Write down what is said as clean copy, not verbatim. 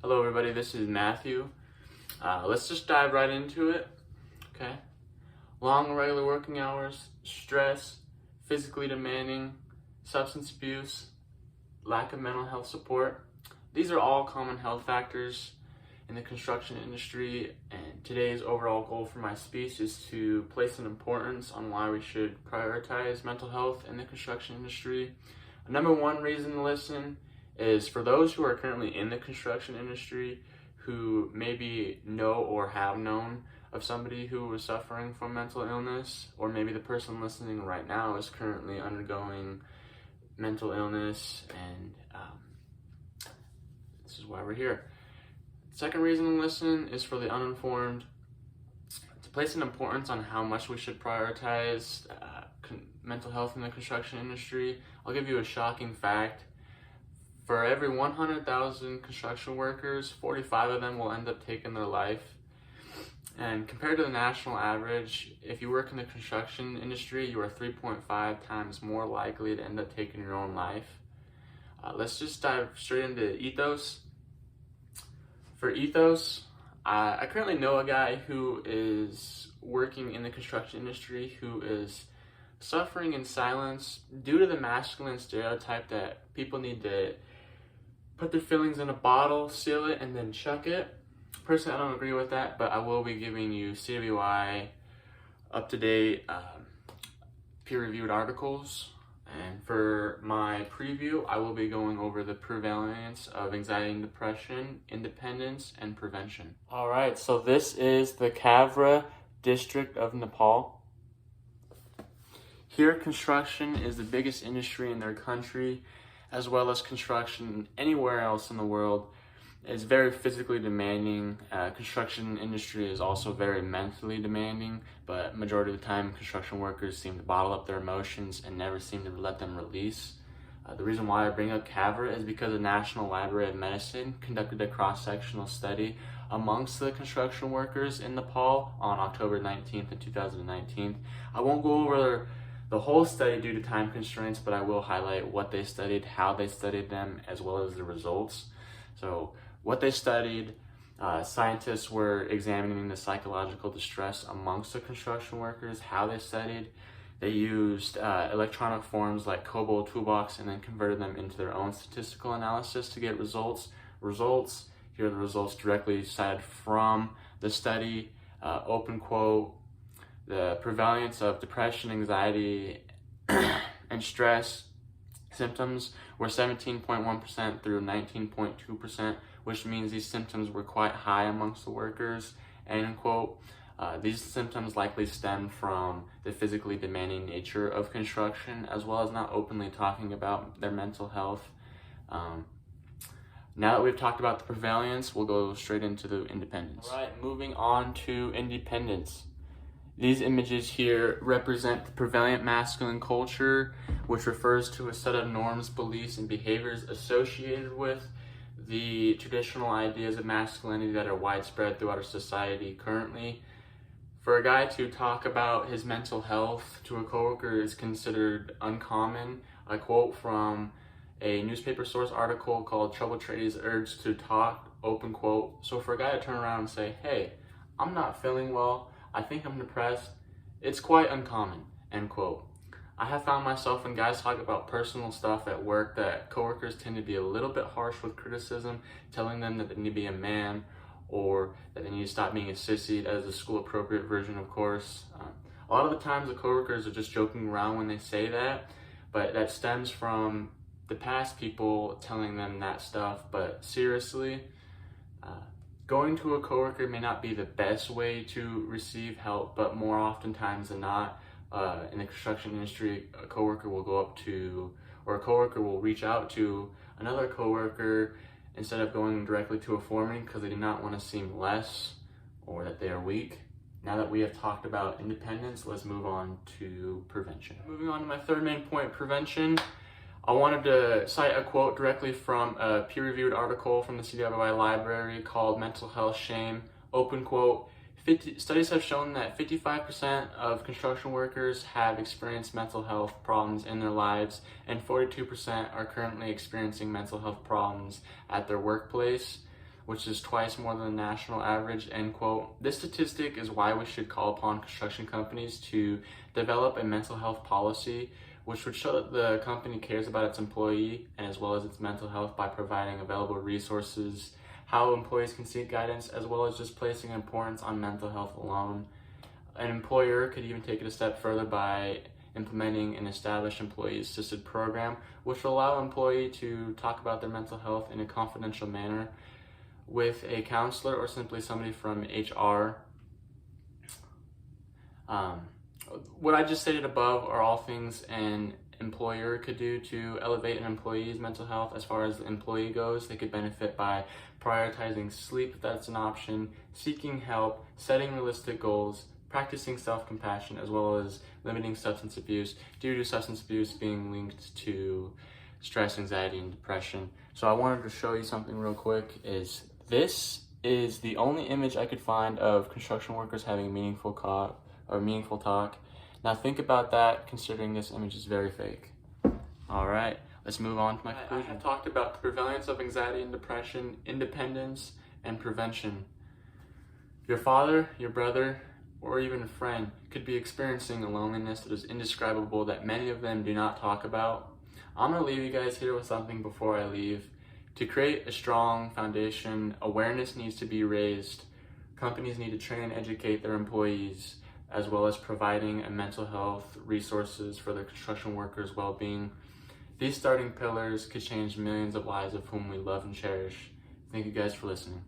Hello everybody, this is Matthew. Let's just dive right into it, okay? Long regular working hours, stress, physically demanding, substance abuse, lack of mental health support. These are all common health factors in the construction industry, and today's overall goal for my speech is to place an importance on why we should prioritize mental health in the construction industry. Number one reason to listen is for those who are currently in the construction industry who maybe know or have known of somebody who was suffering from mental illness, or maybe the person listening right now is currently undergoing mental illness, and this is why we're here. Second reason to listen is for the uninformed, to place an importance on how much we should prioritize mental health in the construction industry. I'll give you a shocking fact. For every 100,000 construction workers, 45 of them will end up taking their life. And compared to the national average, if you work in the construction industry, you are 3.5 times more likely to end up taking your own life. Let's just dive straight into ethos. For ethos, I currently know a guy who is working in the construction industry who is suffering in silence due to the masculine stereotype that people need to put their feelings in a bottle, seal it, and then chuck it. Personally, I don't agree with that, but I will be giving you CWI up-to-date peer-reviewed articles. And for my preview, I will be going over the prevalence of anxiety and depression, independence, and prevention. All right, so this is the Khavra district of Nepal. Here, construction is the biggest industry in their country, as well as construction anywhere else in the world. It's very physically demanding. Construction industry is also very mentally demanding, but majority of the time construction workers seem to bottle up their emotions and never seem to let them release. The reason why I bring up Khavra is because the National Library of Medicine conducted a cross-sectional study amongst the construction workers in Nepal on October 19th and 2019. I won't go over the whole study due to time constraints, but I will highlight what they studied, how they studied them, as well as the results. So what they studied, scientists were examining the psychological distress amongst the construction workers. How they studied, they used electronic forms like COBOL Toolbox and then converted them into their own statistical analysis to get results. Here are the results directly cited from the study. Open quote: the prevalence of depression, anxiety, and stress symptoms were 17.1% through 19.2%, which means these symptoms were quite high amongst the workers, end quote. These symptoms likely stem from the physically demanding nature of construction, as well as not openly talking about their mental health. Now that we've talked about the prevalence, we'll go straight into the independence. All right, moving on to independence. These images here represent the prevalent masculine culture, which refers to a set of norms, beliefs, and behaviors associated with the traditional ideas of masculinity that are widespread throughout our society currently. For a guy to talk about his mental health to a coworker is considered uncommon. I quote from a newspaper source article called "Troubled Tradies Urged to Talk," open quote. So for a guy to turn around and say, "Hey, I'm not feeling well, I think I'm depressed," it's quite uncommon, end quote. I have found myself when guys talk about personal stuff at work that coworkers tend to be a little bit harsh with criticism, telling them that they need to be a man or that they need to stop being a sissy. That is the school appropriate version, of course. A lot of the times the coworkers are just joking around when they say that, but that stems from the past people telling them that stuff. But seriously, going to a coworker may not be the best way to receive help, but more oftentimes than not, in the construction industry, a coworker will go up to, or a coworker will reach out to another coworker instead of going directly to a foreman because they do not want to seem less or that they are weak. Now that we have talked about independence, let's move on to prevention. Moving on to my third main point, prevention. I wanted to cite a quote directly from a peer-reviewed article from the CWI library called "Mental Health Shame," open quote. Studies have shown that 55% of construction workers have experienced mental health problems in their lives, and 42% are currently experiencing mental health problems at their workplace. which is twice more than the national average, end quote. This statistic is why we should call upon construction companies to develop a mental health policy, which would show that the company cares about its employee and as well as its mental health by providing available resources, how employees can seek guidance, as well as just placing importance on mental health alone. An employer could even take it a step further by implementing an established employee-assisted program, which will allow an employee to talk about their mental health in a confidential manner with a counselor or simply somebody from HR. What I just stated above are all things an employer could do to elevate an employee's mental health. As far as the employee goes, they could benefit by prioritizing sleep if that's an option, seeking help, setting realistic goals, practicing self-compassion, as well as limiting substance abuse, due to substance abuse being linked to stress, anxiety, and depression. So I wanted to show you something real quick. This is the only image I could find of construction workers having meaningful talk. Now think about that, considering this image is very fake. All right, let's move on to my conclusion. I talked about the prevalence of anxiety and depression, independence, and prevention. Your father, your brother, or even a friend could be experiencing a loneliness that is indescribable that many of them do not talk about. I'm gonna leave you guys here with something before I leave. To create a strong foundation, awareness needs to be raised. Companies need to train and educate their employees, as well as providing a mental health resources for their construction workers' well-being. These starting pillars could change millions of lives of whom we love and cherish. Thank you guys for listening.